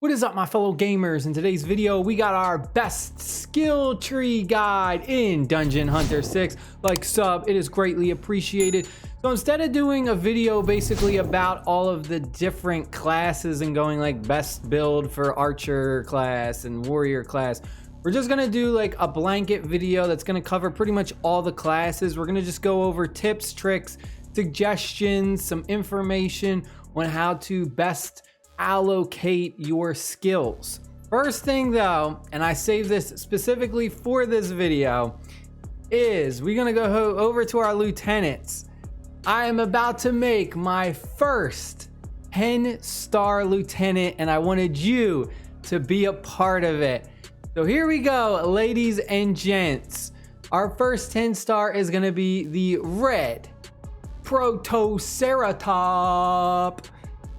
What is up, my fellow gamers? In today's video, we got our best skill tree guide in Dungeon Hunter 6. Like, sub, it is greatly appreciated. So instead of doing a video basically about all of the different classes and going like best build for archer class and warrior class, we're just gonna do like a blanket video that's gonna cover pretty much all the classes. We're gonna just go over tips, tricks, suggestions, some information on how to best allocate your skills. First thing though, and I saved this specifically for this video, is we're gonna go over to our lieutenants. I am about to make my first 10-star lieutenant and I wanted you to be a part of it. So here we go, ladies and gents. Our first 10-star is gonna be the Red Protoceratops.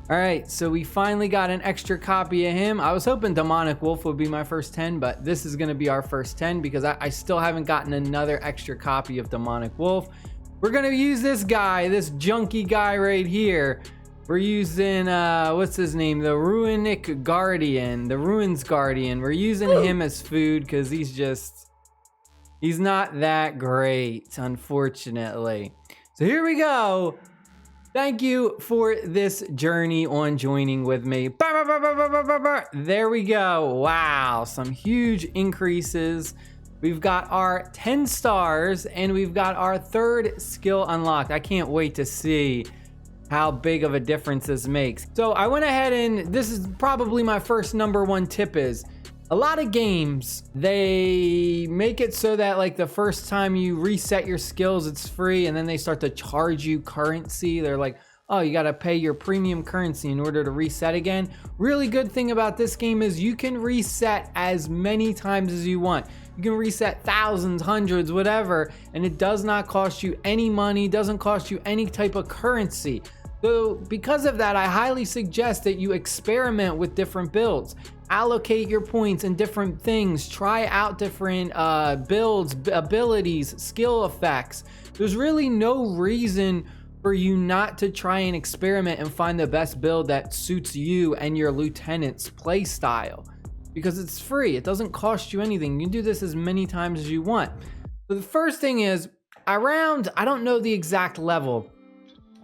All right, so we finally got an extra copy of him. I was hoping Demonic Wolf would be my first 10, but this is gonna be our first 10 because I still haven't gotten another extra copy of Demonic Wolf. We're gonna use this guy, this junky guy right here. We're using, what's his name? The Ruins Guardian. We're using him as food because he's not that great, unfortunately. So here we go. Thank you for this journey on joining with me. There we go. Wow, some huge increases. We've got our 10 stars and we've got our third skill unlocked. I can't wait to see how big of a difference this makes. So I went ahead and this is probably my first #1 tip is a lot of games, they make it so that like the first time you reset your skills, it's free, and then they start to charge you currency. They're like, oh, you gotta pay your premium currency in order to reset again. Really good thing about this game is you can reset as many times as you want. You can reset thousands, hundreds, whatever, and it does not cost you any money, doesn't cost you any type of currency. So because of that, I highly suggest that you experiment with different builds. Allocate your points in different things. Try out different builds, abilities, skill effects. There's really no reason for you not to try and experiment and find the best build that suits you and your lieutenant's play style. Because it's free, it doesn't cost you anything. You can do this as many times as you want. So the first thing is, around, I don't know the exact level.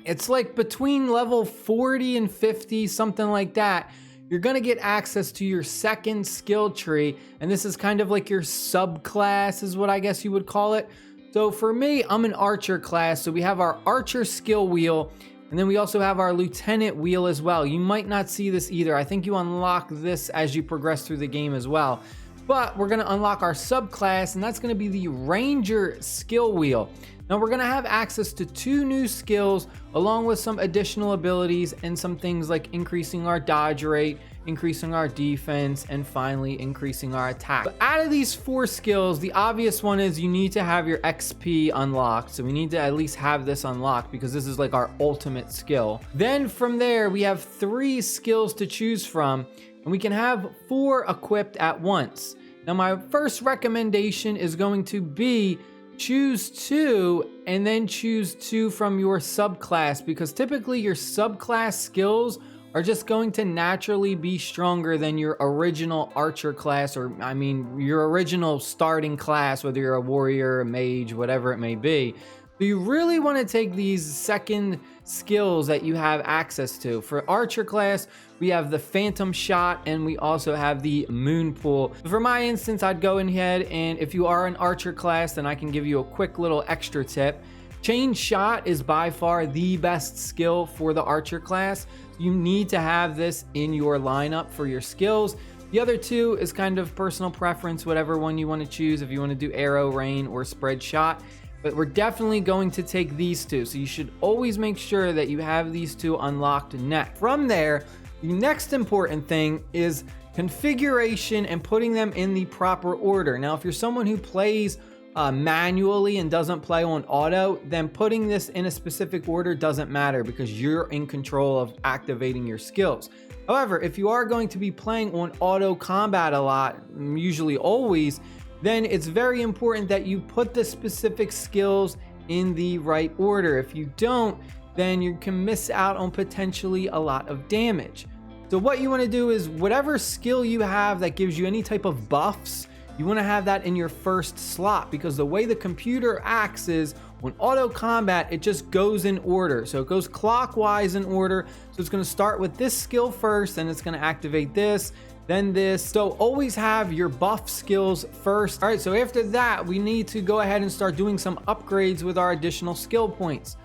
It's like between level 40 and 50, something like that. You're gonna get access to your second skill tree, and this is kind of like your subclass is what I guess you would call it. So for me, I'm an archer class, so we have our archer skill wheel, and then we also have our lieutenant wheel as well. You might not see this either. I think you unlock this as you progress through the game as well. But we're gonna unlock our subclass, and that's gonna be the ranger skill wheel. Now we're gonna have access to 2 new skills along with some additional abilities and some things like increasing our dodge rate, increasing our defense, and finally increasing our attack. But out of these 4 skills, the obvious one is you need to have your XP unlocked. So we need to at least have this unlocked because this is like our ultimate skill. Then from there, we have 3 skills to choose from, and we can have 4 equipped at once. Now my first recommendation is going to be choose 2 and then choose 2 from your subclass, because typically your subclass skills are just going to naturally be stronger than your original archer class, or I mean your original starting class, whether you're a warrior, a mage, whatever it may be. So you really want to take these second skills that you have access to. For archer class, we have the phantom shot and we also have the moon pool. For my instance, I'd go ahead, and if you are an archer class, then I can give you a quick little extra tip. Chain shot is by far the best skill for the archer class. You need to have this in your lineup for your skills. The other 2 is kind of personal preference, whatever one you want to choose, if you want to do arrow, rain, or spread shot. But we're definitely going to take these 2. So you should always make sure that you have these 2 unlocked next. From there, the next important thing is configuration and putting them in the proper order. Now, if you're someone who plays manually and doesn't play on auto, then putting this in a specific order doesn't matter because you're in control of activating your skills. However, if you are going to be playing on auto combat a lot, usually always, then it's very important that you put the specific skills in the right order. If you don't, then you can miss out on potentially a lot of damage. So what you want to do is whatever skill you have that gives you any type of buffs, you want to have that in your first slot, because the way the computer acts is when auto combat, it just goes in order. So it goes clockwise in order. So it's going to start with this skill first, and it's going to activate this, then this. So always have your buff skills first. All right, so after that, we need to go ahead and start doing some upgrades with our additional skill points.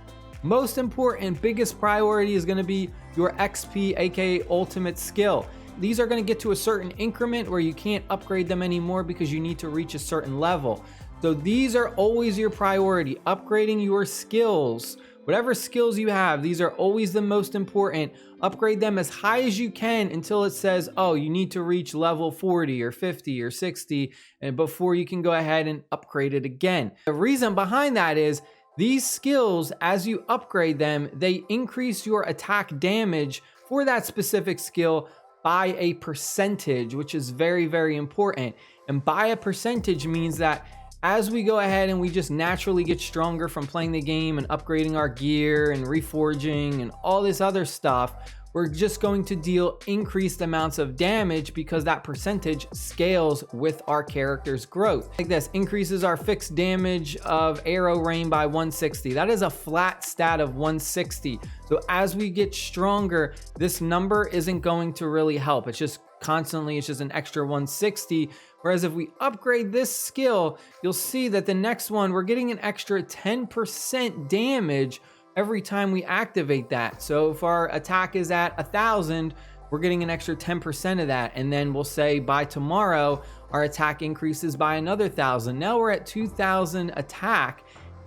Most important, biggest priority is going to be your XP, aka ultimate skill. These are going to get to a certain increment where you can't upgrade them anymore because you need to reach a certain level. So these are always your priority, upgrading your skills. Whatever skills you have, these are always the most important. Upgrade them as high as you can until it says, oh, you need to reach level 40 or 50 or 60, and before you can go ahead and upgrade it again. The reason behind that is these skills, as you upgrade them, they increase your attack damage for that specific skill by a percentage, which is very, very important. And by a percentage means that as we go ahead and we just naturally get stronger from playing the game and upgrading our gear and reforging and all this other stuff, we're just going to deal increased amounts of damage because that percentage scales with our character's growth. Like this, increases our fixed damage of arrow rain by 160. That is a flat stat of 160. So as we get stronger, this number isn't going to really help. It's just constantly, it's just an extra 160. Whereas if we upgrade this skill, you'll see that the next one, we're getting an extra 10% damage every time we activate that. So if our attack is at 1,000, we're getting an extra 10% of that. And then we'll say by tomorrow, our attack increases by another 1,000. Now we're at 2,000 attack,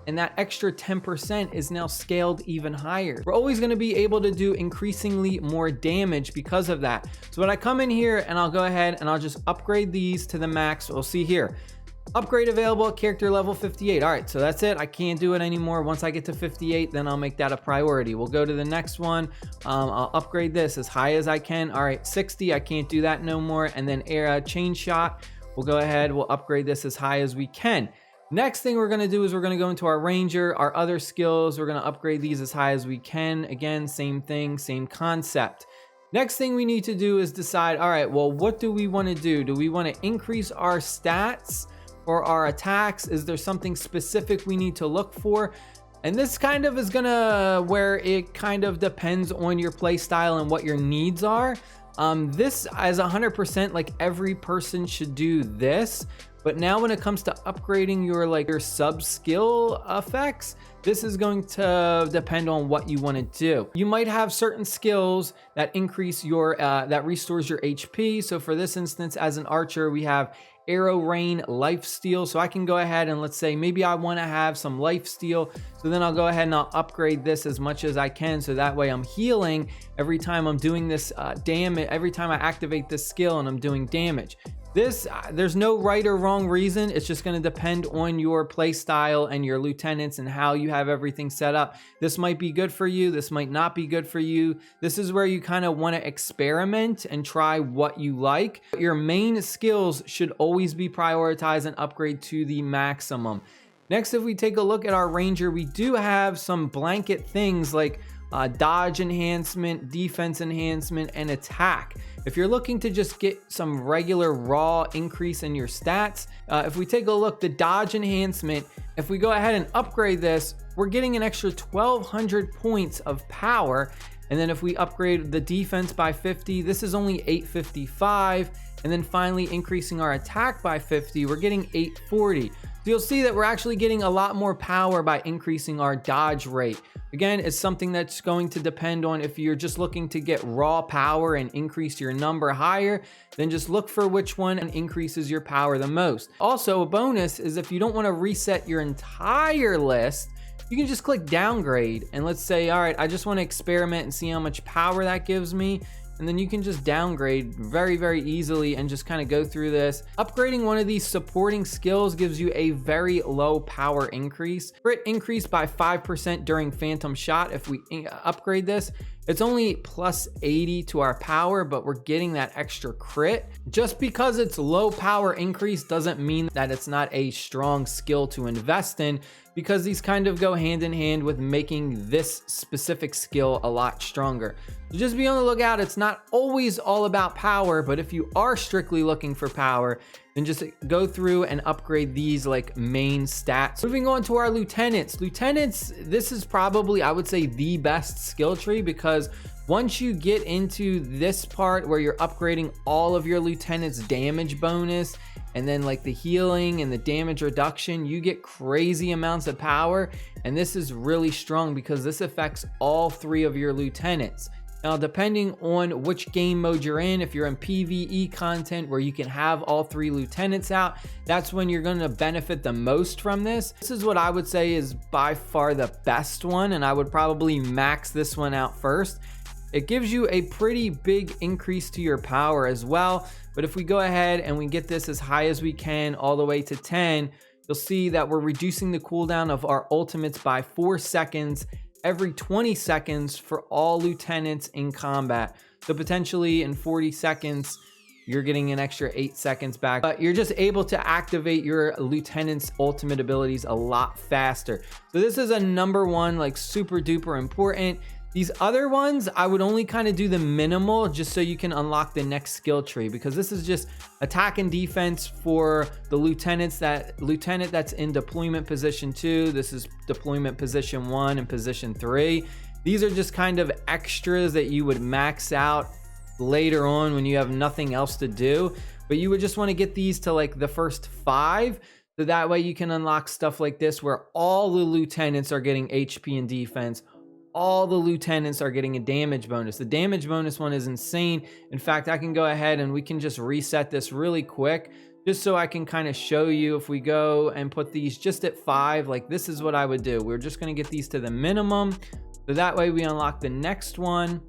and that extra 10% is now scaled even higher. We're always going to be able to do increasingly more damage because of that. So when I come in here and I'll go ahead and I'll just upgrade these to the max, we'll see here. Upgrade available at character level 58. All right, so that's it. I can't do it anymore. Once I get to 58, then I'll make that a priority. We'll go to the next one. I'll upgrade this as high as I can. All right, 60, I can't do that no more. And then chain shot, we'll go ahead, we'll upgrade this as high as we can. Next thing we're gonna do is we're gonna go into our ranger, our other skills. We're gonna upgrade these as high as we can. Again, same thing, same concept. Next thing we need to do is decide, all right, well, what do we wanna do? Do we wanna increase our stats or our attacks? Is there something specific we need to look for? And this kind of is gonna where it kind of depends on your play style and what your needs are. This is 100% like every person should do this. But now when it comes to upgrading your sub skill effects, this is going to depend on what you want to do. You might have certain skills that increase your, that restores your HP. So for this instance, as an archer, we have arrow rain life steal. So I can go ahead and let's say maybe I want to have some life steal. So then I'll go ahead and I'll upgrade this as much as I can. So that way I'm healing every time I'm doing this damage, every time I activate this skill and I'm doing damage. This, there's no right or wrong reason. It's just going to depend on your play style and your lieutenants and how you have everything set up. This might be good for you. This might not be good for you. This is where you kind of want to experiment and try what you like. Your main skills should always be prioritized and upgrade to the maximum. Next, if we take a look at our ranger, we do have some blanket things like dodge enhancement, defense enhancement, and attack. If you're looking to just get some regular raw increase in your stats, if we take a look, the dodge enhancement, if we go ahead and upgrade this, we're getting an extra 1,200 points of power. And then if we upgrade the defense by 50, this is only 855. And then finally increasing our attack by 50, we're getting 840. So you'll see that we're actually getting a lot more power by increasing our dodge rate. Again, it's something that's going to depend on if you're just looking to get raw power and increase your number higher, then just look for which one increases your power the most. Also, a bonus is if you don't want to reset your entire list, you can just click downgrade and let's say, all right, I just want to experiment and see how much power that gives me. And then you can just downgrade very, very easily and just kind of go through this. Upgrading one of these supporting skills gives you a very low power increase. Crit increase by 5% during phantom shot. If we upgrade this, It's only plus 80 to our power, but we're getting that extra crit. Just because it's low power increase doesn't mean that it's not a strong skill to invest in, because these kind of go hand in hand with making this specific skill a lot stronger. So just be on the lookout. It's not always all about power, but if you are strictly looking for power, then just go through and upgrade these like main stats. Moving on to our lieutenants. Lieutenants, this is probably, I would say, the best skill tree, because once you get into this part where you're upgrading all of your lieutenants' damage bonus, and then like the healing and the damage reduction, you get crazy amounts of power. And this is really strong because this affects all 3 of your lieutenants. Now, depending on which game mode you're in, if you're in PvE content where you can have all 3 lieutenants out, that's when you're going to benefit the most from this. This is what I would say is by far the best one, and I would probably max this one out first. It gives you a pretty big increase to your power as well. But if we go ahead and we get this as high as we can, all the way to 10, you'll see that we're reducing the cooldown of our ultimates by 4 seconds every 20 seconds for all lieutenants in combat. So potentially in 40 seconds, you're getting an extra 8 seconds back, but you're just able to activate your lieutenant's ultimate abilities a lot faster. So this is a number one, like super duper important. These other ones, I would only kind of do the minimal just so you can unlock the next skill tree, because this is just attack and defense for the lieutenant that's in deployment position 2. This is deployment position 1 and position 3. These are just kind of extras that you would max out later on when you have nothing else to do, but you would just want to get these to like the first 5. So that way you can unlock stuff like this where all the lieutenants are getting HP and defense. All the lieutenants are getting a damage bonus. The damage bonus one is insane. In fact, I can go ahead and we can just reset this really quick, just so I can kind of show you. If we go and put these just at 5, like this is what I would do. We're just going to get these to the minimum. So that way we unlock the next one.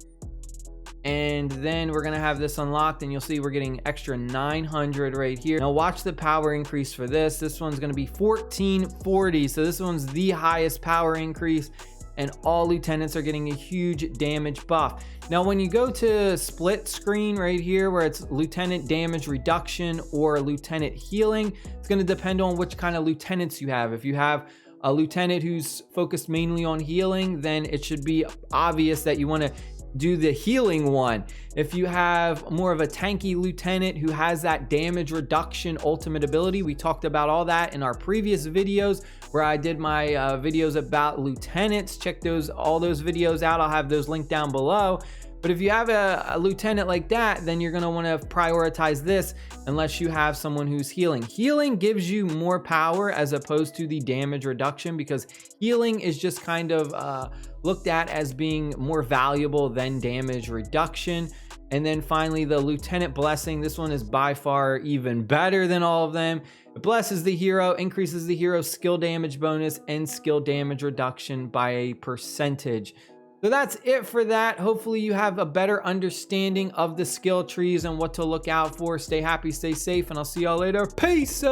And then we're going to have this unlocked, and you'll see we're getting extra 900 right here. Now watch the power increase for this. This one's going to be 1440. So this one's the highest power increase, and all lieutenants are getting a huge damage buff. Now, when you go to split screen right here, where it's lieutenant damage reduction or lieutenant healing, it's going to depend on which kind of lieutenants you have. If you have a lieutenant who's focused mainly on healing, then it should be obvious that you want to do the healing one. If you have more of a tanky lieutenant who has that damage reduction ultimate ability, we talked about all that in our previous videos where I did my videos about lieutenants. Check all those videos out. I'll have those linked down below. But if you have a lieutenant like that, then you're going to want to prioritize this unless you have someone who's healing. Healing gives you more power as opposed to the damage reduction, because healing is just kind of looked at as being more valuable than damage reduction. And then finally, the Lieutenant Blessing. This one is by far even better than all of them. It blesses the hero, increases the hero's skill damage bonus and skill damage reduction by a percentage. So that's it for that. Hopefully you have a better understanding of the skill trees and what to look out for. Stay happy, stay safe, and I'll see y'all later. Peace!